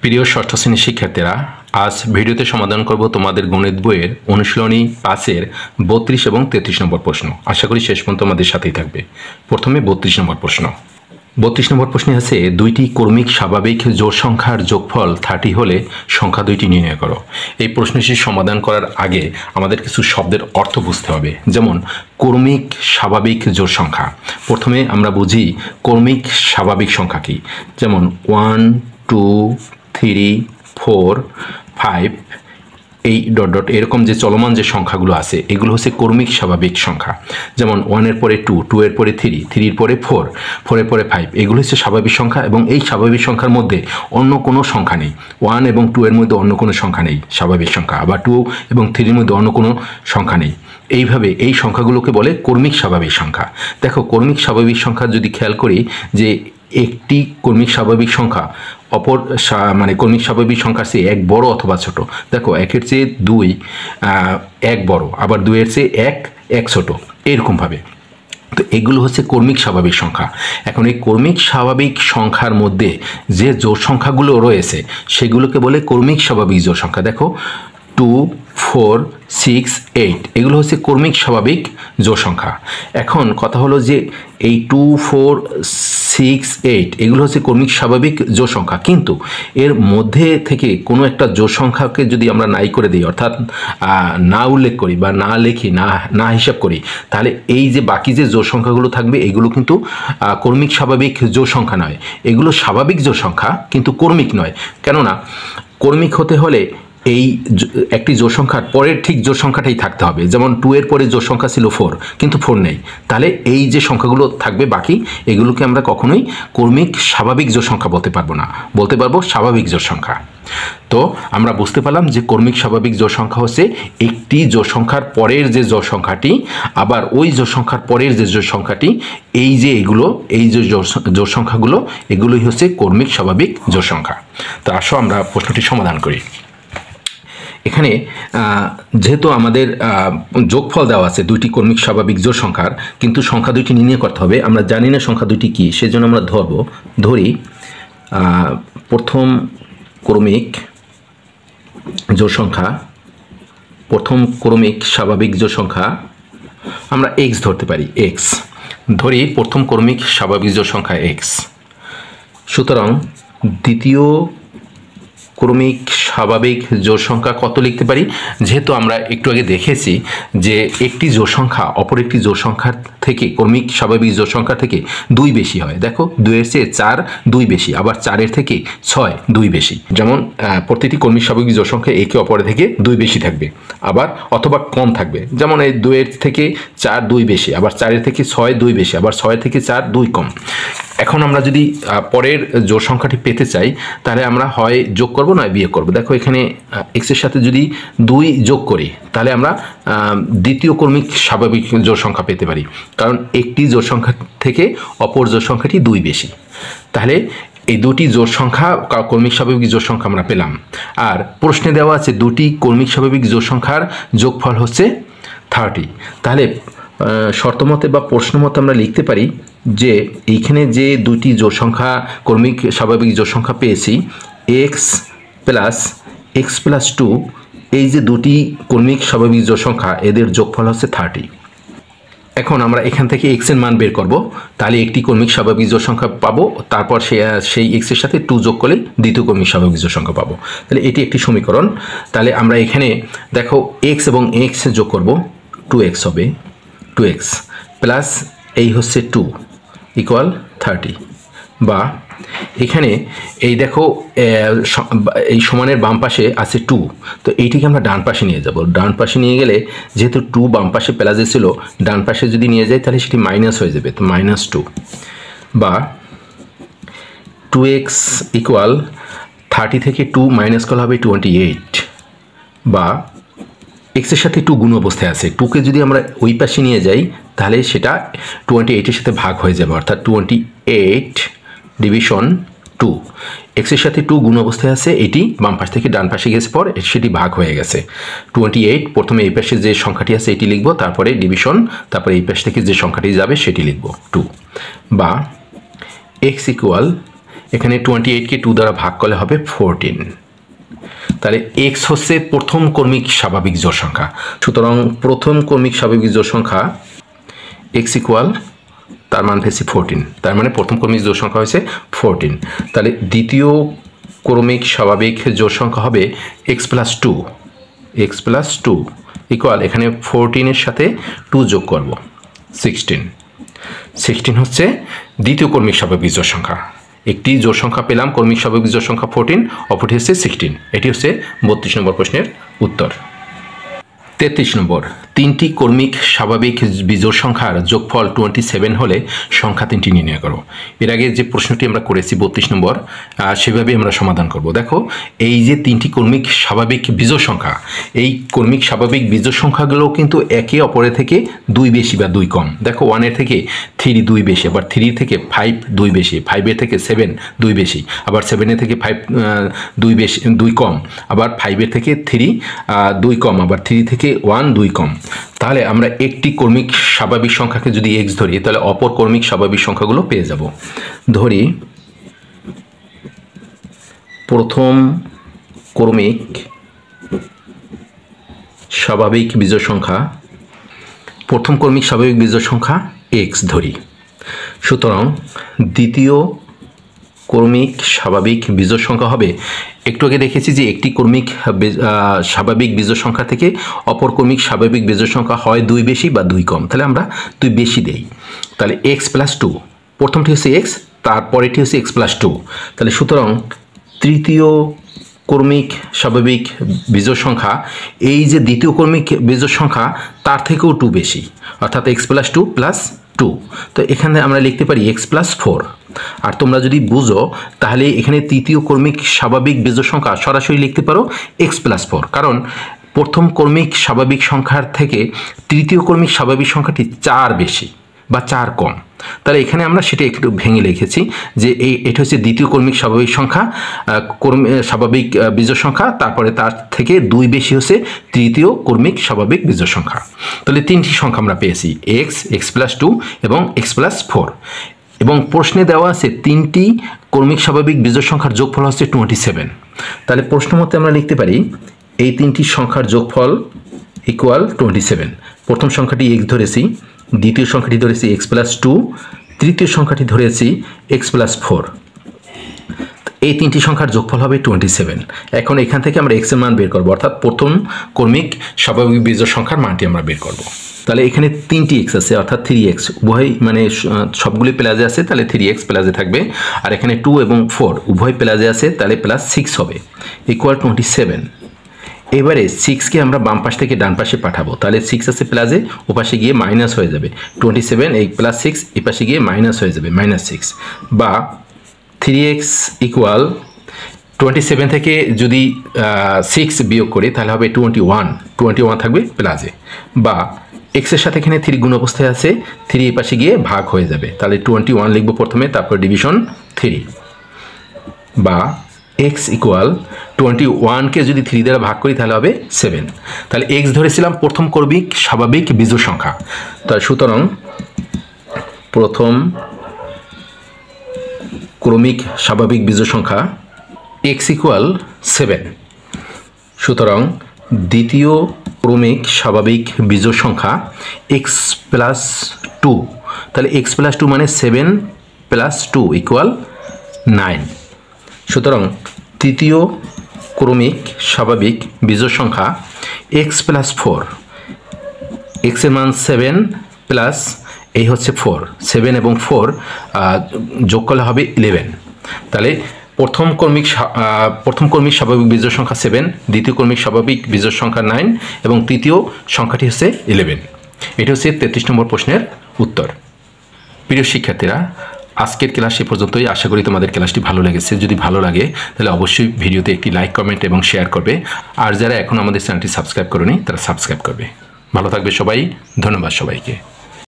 প্রিয় ষষ্ঠ শ্রেণীর শিক্ষার্থীরা, আজ ভিডিওতে সমাধান করব তোমাদের গণিত বইয়ের অনুশীলনী 5-এর 32 এবং 33 নম্বর প্রশ্ন। আশা করি শেষ পর্যন্ত আমাদের সাথেই থাকবে। প্রথমে 32 নম্বর প্রশ্ন। 32 নম্বর প্রশ্নে আছে, দুইটি কর্মিক স্বাভাবিক জোড় সংখ্যার যোগফল 30 হলে সংখ্যা দুইটি নির্ণয় করো। এই প্রশ্নটি সমাধান করার আগে আমাদের কিছু শব্দের অর্থ বুঝতে হবে। যেমন কর্মিক স্বাভাবিক জোড় সংখ্যা। প্রথমে আমরা বুঝি কর্মিক স্বাভাবিক সংখ্যা কি। যেমন 1, 2, 3, 4, 5 এই ডট ডট এরকম যে চলমান যে সংখ্যাগুলো আছে এগুলো হচ্ছে কর্মিক স্বাভাবিক সংখ্যা। যেমন 1-এর পরে 2, 2-এর পরে 3, 3-এর পরে 4, 4-এর পরে 5 এগুলো হচ্ছে স্বাভাবিক সংখ্যা এবং এই স্বাভাবিক সংখ্যার মধ্যে অন্য কোনো সংখ্যা নেই। 1 এবং 2-এর মধ্যে অন্য কোনো সংখ্যা নেই স্বাভাবিক সংখ্যা, আবার 2 এবং 3-এর মধ্যে অন্য কোনো সংখ্যা নেই। এইভাবে এই সংখ্যাগুলোকে বলে কর্মিক স্বাভাবিক সংখ্যা। দেখো, কর্মিক স্বাভাবিক সংখ্যা যদি খেয়াল করি যে একটি কর্মিক স্বাভাবিক সংখ্যা অপর মানে কর্মিক স্বাভাবিক সংখ্যার চেয়ে 1 বড় অথবা ছোট। দেখো, 1-এর চেয়ে 2 1 বড়, আবার 2-এর চেয়ে 1 ছোট, এরকমভাবে। তো এগুলো হচ্ছে কর্মিক স্বাভাবিক সংখ্যা। এখন এই কর্মিক স্বাভাবিক সংখ্যার মধ্যে যে জোড় সংখ্যাগুলো রয়েছে সেগুলোকে বলে কর্মিক স্বাভাবিক জোড় সংখ্যা। দেখো 2, 4, 6, 8 এগুলো হচ্ছে কর্মিক স্বাভাবিক জোড় সংখ্যা। এখন কথা হলো যে এই 2, 4, 6, 8 এগুলো হচ্ছে কর্মিক স্বাভাবিক জোড় সংখ্যা, কিন্তু এর মধ্যে থেকে কোনো একটা জোড় সংখ্যাকে যদি আমরা নাই করে দিই, অর্থাৎ না উল্লেখ করি বা না লিখি, না হিসাব করি, তাহলে এই যে বাকি যে জোড় সংখ্যাগুলো থাকবে এগুলো কিন্তু কর্মিক স্বাভাবিক জোড় সংখ্যা নয়। এগুলো স্বাভাবিক জোড় সংখ্যা কিন্তু কর্মিক নয়। কেননা কর্মিক হতে হলে এই একটি জোড় সংখ্যার পরের ঠিক জোড় সংখ্যাটাই থাকতে হবে। যেমন 2-এর পরে জোড় সংখ্যা ছিল 4, কিন্তু 4 নেই, তাহলে এই যে সংখ্যাগুলো থাকবে বাকি এগুলোকে আমরা কখনোই কর্মিক স্বাভাবিক জোড় সংখ্যা বলতে পারবো না, বলতে পারবো স্বাভাবিক জোড় সংখ্যা। তো আমরা বুঝতে পারলাম যে কর্মিক স্বাভাবিক জোড় সংখ্যা হচ্ছে একটি জোড় সংখ্যার পরের যে জোড় সংখ্যাটি, আবার ওই জোড় সংখ্যার পরের যে জোড় সংখ্যাটি, এই যে এগুলো, এই যে জোড় সংখ্যাগুলো এগুলোই হচ্ছে কর্মিক স্বাভাবিক জোড় সংখ্যা। তো আসো আমরা প্রশ্নটি সমাধান করি। এখানে যেহেতু আমাদের যোগফল দেওয়া আছে দুইটি কর্মিক স্বাভাবিক জোড় সংখ্যার, কিন্তু সংখ্যা দুইটি নির্ণয় করতে হবে। আমরা জানি না সংখ্যা দুইটি কী, সেজন্য আমরা ধরি প্রথম কর্মিক জোড় সংখ্যা, প্রথম কর্মিক স্বাভাবিক জোড় সংখ্যা আমরা x ধরতে পারি। x ধরি প্রথম কর্মিক স্বাভাবিক জোড় সংখ্যা x। সুতরাং দ্বিতীয় কর্মিক স্বাভাবিক জোড় সংখ্যা কত লিখতে পারি? যেহেতু আমরা একটু আগে দেখেছি যে একটি জোড় সংখ্যা অপর একটি জোড় সংখ্যার থেকে, কর্মিক স্বাভাবিক জোড় সংখ্যা থেকে 2 বেশি হয়। দেখো, 2-এর চেয়ে 4 2 বেশি, আবার 4-এর থেকে 6 2 বেশি। যেমন প্রতিটি কর্মিক স্বাভাবিক জোড় সংখ্যা একে অপরের থেকে 2 বেশি থাকবে, আবার অথবা কম থাকবে। যেমন এই 2-এর থেকে 4 2 বেশি, আবার 4-এর থেকে 6 2 বেশি, আবার 6-এর থেকে 4 2 কম। এখন আমরা যদি পরের জোড় সংখ্যাটি পেতে চাই তাহলে আমরা হয় যোগ করব নয় বিয়োগ করব। দেখো, এখানে x-এর সাথে যদি 2 যোগ করি তাহলে আমরা দ্বিতীয় কর্মিক স্বাভাবিক জোড় সংখ্যা পেতে পারি, কারণ একটি জোড় সংখ্যা থেকে অপর জোড় সংখ্যাটি 2 বেশি। তাহলে এই দুটি জোড় সংখ্যা কর্মিক স্বাভাবিক জোড় সংখ্যা আমরা পেলাম। আর প্রশ্নে দেওয়া আছে দুটি কর্মিক স্বাভাবিক জোড় সংখ্যার যোগফল হচ্ছে 30। তাহলে শর্তমতে বা প্রশ্নমতে আমরা লিখতে পারি যে এইখানে যে দুটি জোড় সংখ্যা কর্মিক স্বাভাবিক জোড় সংখ্যা পেয়েছি, x প্লাস 2, এই যে দুটি কর্মিক স্বাভাবিক জোড় সংখ্যা এদের যোগফল হচ্ছে 30। এখন আমরা এখান থেকে x এর মান বের করব, তাহলে একটি কর্মিক স্বাভাবিক জোড় সংখ্যা পাবো, তারপর সেই x এর সাথে 2 যোগ করলে দ্বিতীয় কর্মিক স্বাভাবিক জোড় সংখ্যা পাবো। তাহলে এটি একটি সমীকরণ। তাহলে আমরা এখানে দেখো x এবং x যোগ করব, 2x হবে, 2x প্লাস এই হচ্ছে 2 ইকুয়াল 30। বা এখানে এই দেখো এই সমানের বাম পাশে আছে 2, তো এইটিকে আমরা ডান পাশে নিয়ে যাব। ডান পাশে নিয়ে গেলে যেহেতু 2 বাম পাশে প্লাসে ছিল, ডান পাশে যদি নিয়ে যাই তাহলে সেটি মাইনাস হয়ে যাবে, তো -2। বা 2x ইকুয়াল 30 থেকে 2 মাইনাস করা হবে 28। বা x-এর সাথে 2 গুণ অবস্থায় আছে, 2কে যদি আমরা ওই পাশে নিয়ে যাই তাহলে সেটা 28-এর সাথে ভাগ হয়ে যাবে, অর্থাৎ 28 ডিভিশন 2। x-এর সাথে 2 গুণ অবস্থায় আছে, এটি বাম পাশ থেকে ডান পাশে গেছে পর সেটি ভাগ হয়ে গেছে। 28 প্রথমে এই পাশে যে সংখ্যাটি আছে এটি লিখব, তারপরে ডিভিশন, তারপরে এই পাশ থেকে যে সংখ্যাটি যাবে সেটি লিখব 2। বা x ইকুয়াল এখানে 28কে 2 দ্বারা ভাগ করলে হবে 14। তাহলে x হচ্ছে প্রথম কর্মিক স্বাভাবিক জোড় সংখ্যা। সুতরাং প্রথম কর্মিক স্বাভাবিক জোড় সংখ্যা x ইকুয়াল, তার মান পেয়েছি 14, তার মানে প্রথম কর্মিক জোড় সংখ্যা হয়েছে 14। তাহলে দ্বিতীয় ক্রমিক স্বাভাবিক জোড় সংখ্যা হবে x প্লাস 2 ইকুয়াল, এখানে 14-এর সাথে 2 যোগ করব 16 হচ্ছে দ্বিতীয় কর্মিক স্বাভাবিক জোড় সংখ্যা। একটি জোড় সংখ্যা পেলাম, কর্মিক স্বাভাবিক জোড় সংখ্যা 14, অপরটি হচ্ছে 16। এটি হচ্ছে 32 নম্বর প্রশ্নের উত্তর। 33 নম্বর, তিনটি কর্মিক স্বাভাবিক বিজোড় সংখ্যার যোগফল 27 হলে সংখ্যা তিনটি নির্ণয় করো। এর আগে যে প্রশ্নটি আমরা করেছি 32 নম্বর, সেভাবে আমরা সমাধান করব। দেখো, এই যে তিনটি কর্মিক স্বাভাবিক বিজোড় সংখ্যা, এই কর্মিক স্বাভাবিক বিজোড় সংখ্যাগুলো কিন্তু একে অপরের থেকে 2 বেশি বা 2 কম। দেখো, 1-এর থেকে 3 2 বেশি, আবার 3 থেকে 5 2 বেশি, 5-এর থেকে 7 2 বেশি, আবার 7-এর থেকে 5 2 কম, আবার 5-এর থেকে 3 2 কম, আবার 3 থেকে 1 2 কম। তাহলে আমরা একটি কর্মিক স্বাভাবিক সংখ্যাকে যদি x ধরি, তাহলে অপর কর্মিক স্বাভাবিক সংখ্যাগুলো পেয়ে যাব। ধরি প্রথম কর্মিক স্বাভাবিক বিজোড় সংখ্যা, প্রথম কর্মিক স্বাভাবিক বিজোড় সংখ্যা x ধরি। সুতরাং দ্বিতীয় কর্মিক স্বাভাবিক বিজোড় সংখ্যা হবে, একটু আগে দেখেছি যে একটি কর্মিক স্বাভাবিক বিজোড় সংখ্যা থেকে অপর কর্মিক স্বাভাবিক বিজোড় সংখ্যা হয় 2 বেশি বা 2 কম। তাহলে আমরা 2 বেশি দেই, তাহলে x প্লাস 2, প্রথমটি হচ্ছে x, তারপরেটি হচ্ছে x প্লাস 2। তাহলে সুতরাং তৃতীয় কর্মিক স্বাভাবিক বিজোড় সংখ্যা, এই যে দ্বিতীয় কর্মিক বিজোড় সংখ্যা তার থেকেও 2 বেশি, অর্থাৎ x প্লাস 2 প্লাস 2। তো এখানে আমরা লিখতে পারি x প্লাস 4। আর তোমরা যদি বুঝো তাহলে এখানে তৃতীয় কর্মিক স্বাভাবিক বিজোড় সংখ্যা সরাসরি লিখতে পারো x প্লাস 4, কারণ প্রথম কর্মিক স্বাভাবিক সংখ্যার থেকে তৃতীয় কর্মিক স্বাভাবিক সংখ্যাটি 4 বেশি বা 4 কম। তাহলে এখানে আমরা সেটা একটু ভেঙে লিখেছি যে এটা হচ্ছে দ্বিতীয় কর্মিক স্বাভাবিক সংখ্যা, স্বাভাবিক বিজোড় সংখ্যা, তারপরে তার থেকে 2 বেশি হচ্ছে তৃতীয় কর্মিক স্বাভাবিক বিজোড় সংখ্যা। তাহলে তিনটি সংখ্যা আমরা পেয়েছি, x প্লাস 2 এবং x প্লাস 4। এবং প্রশ্নে দেওয়া আছে তিনটি কর্মিক স্বাভাবিক বিজোড় সংখ্যার যোগফল হচ্ছে 27। তাহলে প্রশ্ন মতে আমরা লিখতে পারি এই তিনটি সংখ্যার যোগফল ইকুয়াল 27। প্রথম সংখ্যাটি x ধরেছি, দ্বিতীয় সংখ্যাটি ধরেছি x প্লাস 2, তৃতীয় সংখ্যাটি ধরেছি x প্লাস 4। এই তিনটি সংখ্যার যোগফল হবে 27। এখন এখান থেকে আমরা x এর মান বের করব, অর্থাৎ প্রথম কর্মিক স্বাভাবিক বিজোড় সংখ্যার মানটি আমরা বের করব। তাহলে এখানে 3টি x আছে, অর্থাৎ 3x, উভয় মানে সবগুলি প্লাসে আছে, তাহলে 3x প্লাসে থাকবে। আর এখানে 2 এবং 4 উভয় প্লাসে আছে, তাহলে প্লাস 6 হবে, ইকুয়াল 27। এবারে 6কে আমরা বাম পাশ থেকে ডান পাশে পাঠাবো, তাহলে 6 আছে প্লাসে, ওপাশে গিয়ে মাইনাস হয়ে যাবে 27, এই প্লাস 6 এই পাশে গিয়ে মাইনাস হয়ে যাবে -6, বা 3x ইকুয়াল 27 থেকে যদি 6 বিয়োগ করি তাহলে হবে 21 থাকবে প্লাসে, বা x এর সাথে এখানে 3 গুণ অবস্থায় আছে, 3 এই পাশে গিয়ে ভাগ হয়ে যাবে, তাহলে 21 লিখব প্রথমে, তারপর ডিভিশন 3, বা x ইকুয়াল 21কে যদি 3 দ্বারা ভাগ করি তাহলে হবে 7। তাহলে x ধরেছিলাম প্রথম কর্মিক স্বাভাবিক বিজোড় সংখ্যা, তাহলে সুতরাং প্রথম ক্রমিক স্বাভাবিক বিজোড় সংখ্যা x ইকুয়াল 7। সুতরাং দ্বিতীয় ক্রমিক স্বাভাবিক বিজোড় সংখ্যা x প্লাস 2, তাহলে x প্লাস 2 মানে 7 প্লাস 2 ইকুয়াল 9। সুতরাং তৃতীয় ক্রমিক স্বাভাবিক বিজোড় সংখ্যা x প্লাস 4, x এর মান 7 প্লাস এই হচ্ছে 4, 7 এবং 4 যোগ করলে হবে 11। তাহলে প্রথম কর্মিক স্বাভাবিক বিজোড় সংখ্যা 7, দ্বিতীয় কর্মিক স্বাভাবিক বিজোড় সংখ্যা 9 এবং তৃতীয় সংখ্যাটি হচ্ছে 11। এটা হচ্ছে 33 নম্বর প্রশ্নের উত্তর। প্রিয় শিক্ষার্থীরা, আজকের ক্লাস এ পর্যন্তই। আশা করি তোমাদের ক্লাসটি ভালো লেগেছে। যদি ভালো লাগে তাহলে অবশ্যই ভিডিওতে একটি লাইক, কমেন্ট এবং শেয়ার করবে। আর যারা এখন আমাদের চ্যানেলটি সাবস্ক্রাইব করেনি তারা সাবস্ক্রাইব করবে। ভালো থাকবে সবাই। ধন্যবাদ সবাইকে।